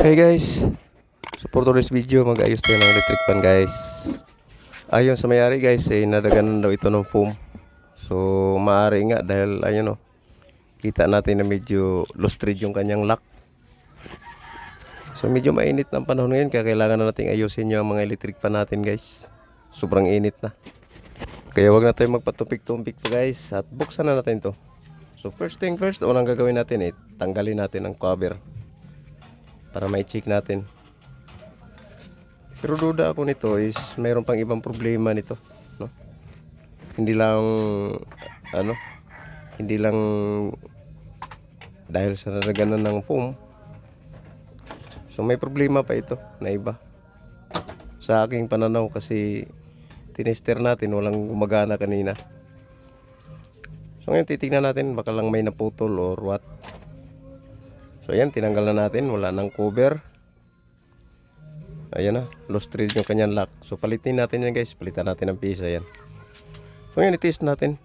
Hey guys, so for today's video mag-ayos tayo ng electric fan guys. Ayon sa may-ari guys, nadaganan daw ito ng foam. So maaari nga dahil ayun kita natin na medyo lustrade yung kanyang lock. So medyo mainit ng panahon ngayon kaya kailangan na nating ayusin yung mga electric fan natin guys. Sobrang init na. Kaya wag na tayo magpatumpik-tumpik pa guys at buksan na natin to. So first thing first, unang gagawin natin tanggalin natin ang cover para ma-check natin. Pero duda ako nito is mayroon pang ibang problema nito, no? Hindi lang hindi lang dahil sa nalaganan ng foam. So may problema pa ito na iba. Sa aking pananaw kasi tinester natin, walang gumagana kanina. So ngayon titingnan natin baka lang may naputol or what. So ayan, tinanggal na natin, wala nang cover. Ayan na, lustrade yung kanyang lock. So palitin natin yan guys, palitan natin ng pisa yan. So ngayon i-test natin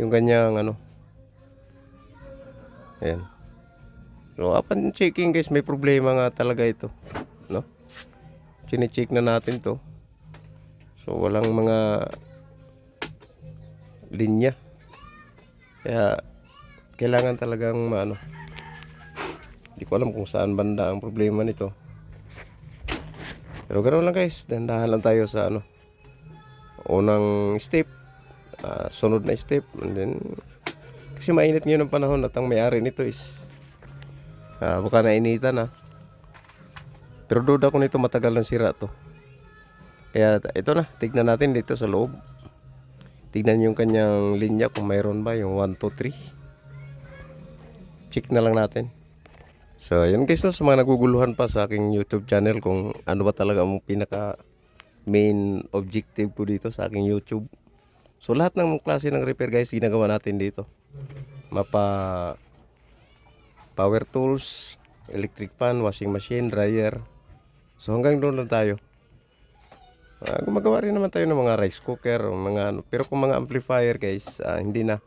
yung kanyang ayan. So upon checking guys, may problema nga talaga ito, no? Chine-check na natin to. So walang mga linya. Kaya kailangan talagang hindi ko alam kung saan banda ang problema nito. Pero ganoon lang guys, dahan-dahan lang tayo sa unang step, sunod na step, and then kasi mainit ngayon ang panahon at ang may-ari nito is baka nainitan na. Pero duda ko nito matagal nang sira to. Kaya ito na, tignan natin dito sa loob. Tignan yung kanyang linya kung mayroon ba yung 1, 2, 3. Check na lang natin. So yun guys, sa mga naguguluhan pa sa aking YouTube channel kung ano ba talaga ang pinaka main objective ko dito sa aking YouTube. So lahat ng klase ng repair guys ginagawa natin dito. Mapa power tools, electric fan, washing machine, dryer. So hanggang doon lang tayo. Gumagawa rin naman tayo ng mga rice cooker, mga pero kung mga amplifier guys, hindi na.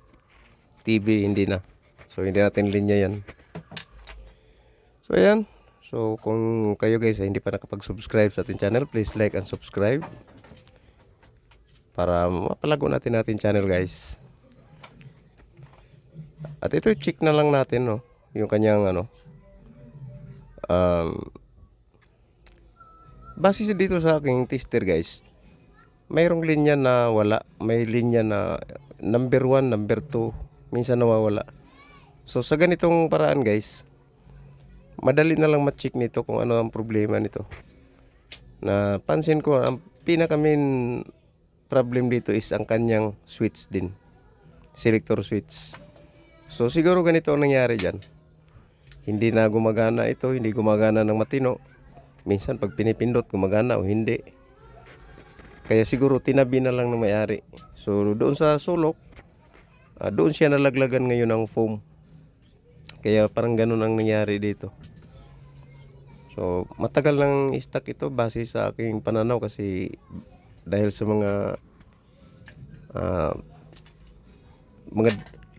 TV hindi na. So hindi natin linya yan. So ayan. So kung kayo guys ay hindi pa nakapag-subscribe sa ating channel, please like and subscribe para mapalago natin channel guys. At ito check na lang natin yung kanyang base dito sa aking tester guys. Mayroong linya na wala, may linya na number 1, number 2, minsan nawawala. So sa ganitong paraan guys, madali na lang ma-check nito kung ano ang problema nito. Napansin ko ang pinaka main problem dito is ang kanyang switch din. Selector switch. So siguro ganito ang nangyari diyan. Hindi na gumagana ito, hindi gumagana ng matino. Minsan pag pinipindot gumagana o hindi. Kaya siguro tinabi na lang ng may-ari. So doon sa sulok, doon siya nalaglagan ngayon ng foam. Kaya parang ganun ang nangyari dito. So matagal lang stock ito base sa aking pananaw kasi dahil sa mga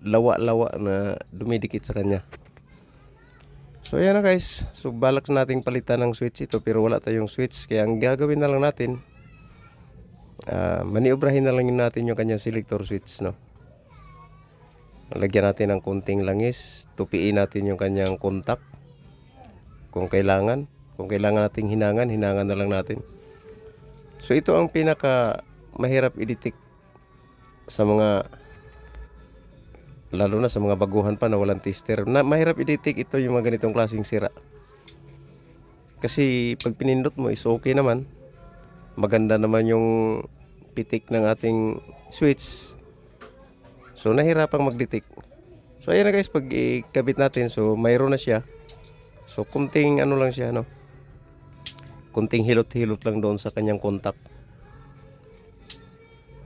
lawa-lawa na dumidikit sa kanya. So ayan na guys. So balak nating palitan ng switch ito pero wala tayong switch. Kaya ang gagawin na lang natin, maniobrahin na lang natin yung kanyang selector switch, no? Lagyan natin ng konting langis, tupiin natin yung kanyang contact. Kung kailangan nating hinangan na lang natin. So ito ang pinaka mahirap i-detect sa mga, lalo na sa mga baguhan pa na walang tester. Mahirap i-detect ito yung mga ganitong klaseng sira. Kasi pag pinindot mo is okay naman. Maganda naman yung pitik ng ating switch. So nahirapang mag-detect. So ayan na guys, pag ikabit natin, so mayroon na siya. So kunting lang siya, kunting hilot-hilot lang doon sa kanyang contact.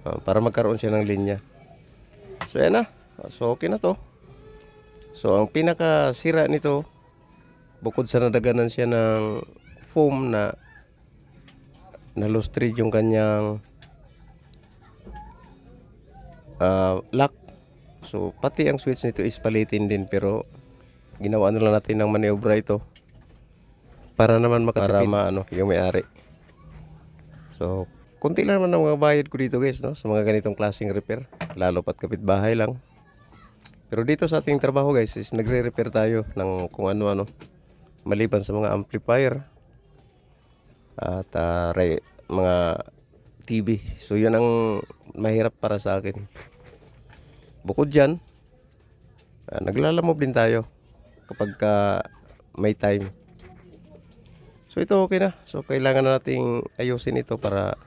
Para magkaroon siya ng linya. So ayan na. So okay na to. So ang pinaka sira nito, bukod sa nadaganan siya ng foam na lustrade yung kanyang lock. So pati ang switch nito is palitin din pero ginawa na lang natin ng maniobra ito. para naman makatipid yung may-ari. So, konti lang naman ang mga bayad ko dito guys, no? Sa mga ganitong klaseng repair. Lalo pat kapitbahay lang. Pero dito sa ating trabaho guys, is nagre-repair tayo ng kung ano-ano. Maliban sa mga amplifier at mga TV. So, yun ang mahirap para sa akin. Bukod dyan, naglalamob din tayo kapag may time. So ito okay na. So kailangan na nating ayusin ito para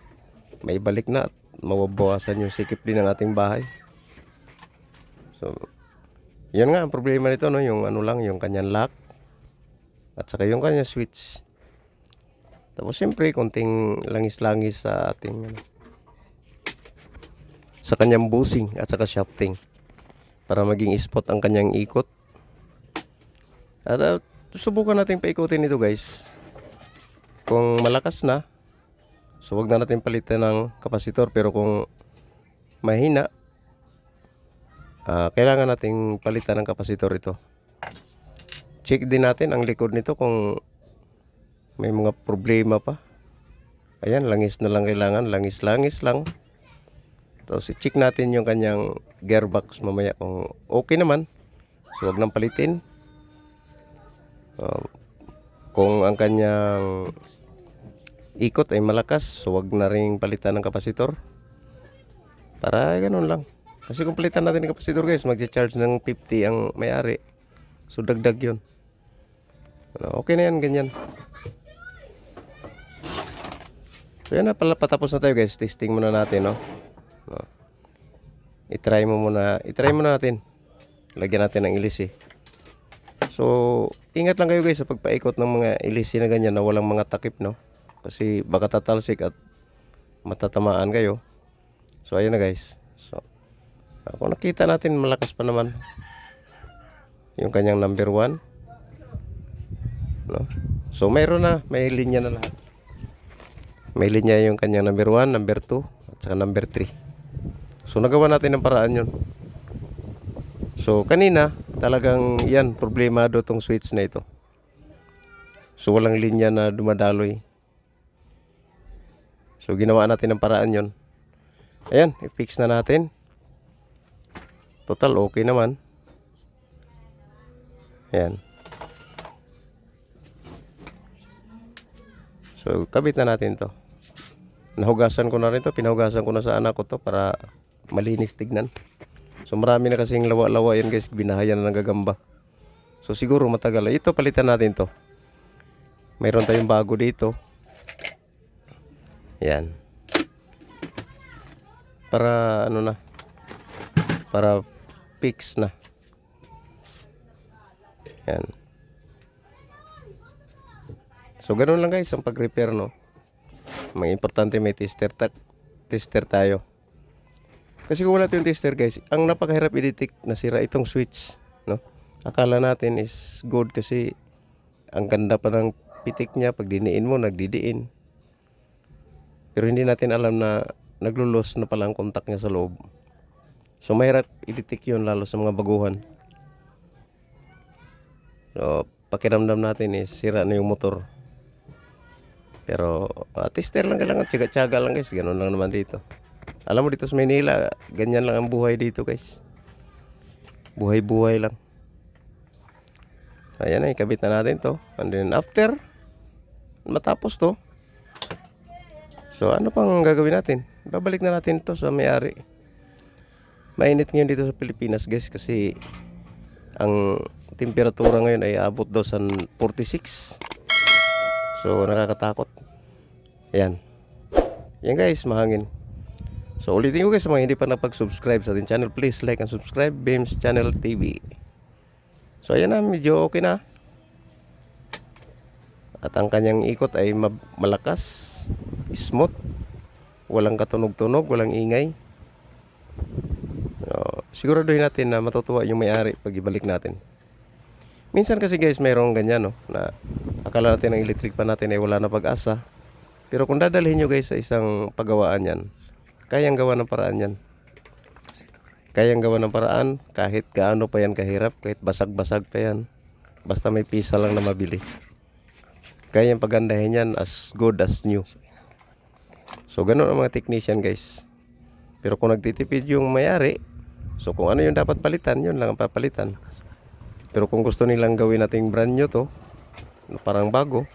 maibalik na at mababawasan yung sikip din ng ating bahay. So yan nga ang problema nito, no, yung ano lang, yung kanyang lock at saka yung kanyang switch. Tapos siyempre konting langis-langis sa ating sa kanyang bushing at saka shafting para maging spot ang kanyang ikot. At subukan natin paikutin ito guys. Kung malakas na, so wag na natin palitan ng kapasitor. Pero kung mahina, kailangan nating palitan ng kapasitor ito. Check din natin ang likod nito kung may mga problema pa. Ayan, langis na lang kailangan. Langis-langis lang. Tapos i-check natin yung kanyang gearbox mamaya kung okay naman. So wag nang palitin. Kung ang kanyang ikot ay malakas, so wag na ring palitan ng kapasitor. Para ganun lang. Kasi kung palitan natin ng kapasitor guys, magcha-charge ng 50 ang may-ari. So dagdag yun. Okay na yan, ganyan. So yan na pala, patapos na tayo guys. Testing muna natin, no? I-try muna natin. Lagyan natin ng ilisi. So ingat lang kayo guys sa pagpaikot ng mga ilisi na ganyan na walang mga takip, no? Kasi baka tatalsik at matatamaan kayo. So ayun na guys. So kung nakita natin malakas pa naman yung kanyang number 1, no? So mayroon na, may linya na lahat. May linya yung kanyang number 1, number 2 at saka number 3. So nagawa natin ng paraan yun. So kanina talagang yan, problemado tong switch na ito. So walang linya na dumadaloy. So ginawa natin ng paraan yon. Ayan, i-fix na natin. Total okay naman. Ayan. So kabit na natin to. Nahugasan ko na rin to. Pinahugasan ko na sa anak ko to para malinis tignan. So marami na kasing lawa-lawa yan guys. Binahayan na ng gagamba. So siguro matagal. Ito palitan natin to. Mayroon tayong bago dito. Yan. Para ano na. Para fix na. Yan. So ganoon lang guys ang pag-repair, no. Mga importante may tester tayo. Kasi kung wala tayong tester guys, ang napakahirap i-detect na sira itong switch, no. Akala natin is good kasi ang ganda pa ng pitik niya, pag diniin mo nagdidiin. Pero hindi natin alam na naglulos na pala ang contact niya sa loob. So mahirap i-detect yun lalo sa mga baguhan. So pakiramdam natin is sira na yung motor. Pero tester lang kailangan, tiyaga-tiyaga lang guys. Ganun lang naman dito. Alam mo dito sa Manila, ganyan lang ang buhay dito guys. Buhay-buhay lang. Ayan na, ikabit na natin to. And then after matapos to, so ano pang gagawin natin? Babalik na natin to sa may-ari. Mainit ngayon dito sa Pilipinas guys kasi ang temperatura ngayon ay abot daw sa 46. So nakakatakot. Ayan. Yan guys, mahangin. So ulitin ko guys sa mga hindi pa napag-subscribe sa ating channel, please like and subscribe, Beams Channel TV. So ayan na, medyo okay na. At ang kanyang ikot ay malakas, smooth, walang katunog-tunog, walang ingay. So, siguraduhin natin na matutuwa yung may-ari pag ibalik natin. Minsan kasi guys mayroong ganyan, no, na akala natin ang electric pa natin ay wala na pag-asa. Pero kung dadalhin nyo guys sa isang paggawaan yan, kayang gawa ng paraan yan. Kayang gawa ng paraan kahit gaano pa yan kahirap, kahit basag-basag pa yan. Basta may pisa lang na mabili. kayang pagandahin yan as good as new. So ganun ang mga technician guys. Pero kung nagtitipid yung may-ari, so kung ano yung dapat palitan, yun lang ang papalitan. Pero kung gusto nilang gawin nating brand new to, parang bago,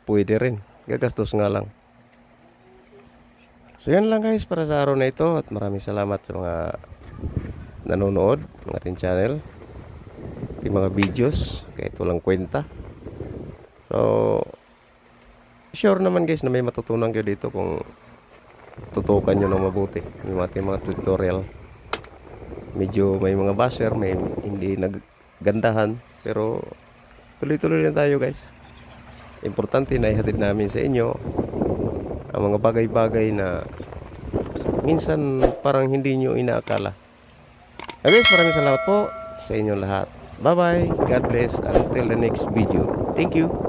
pwede rin. Gagastos nga lang. So yan lang guys para sa araw na ito. At maraming salamat sa mga nanonood ng ating channel. Ating mga videos, kahit walang kwenta. So sure naman guys na may matutunan kayo dito kung tutukan nyo ng mabuti yung ating mga tutorial. Medyo may mga basher, may hindi naggandahan, pero tuloy-tuloy lang tayo guys. Importante na ihatid namin sa inyo ang mga bagay-bagay na minsan parang hindi nyo inaakala. Guys, maraming salamat po sa inyong lahat. Bye bye, God bless, until the next video. Thank you.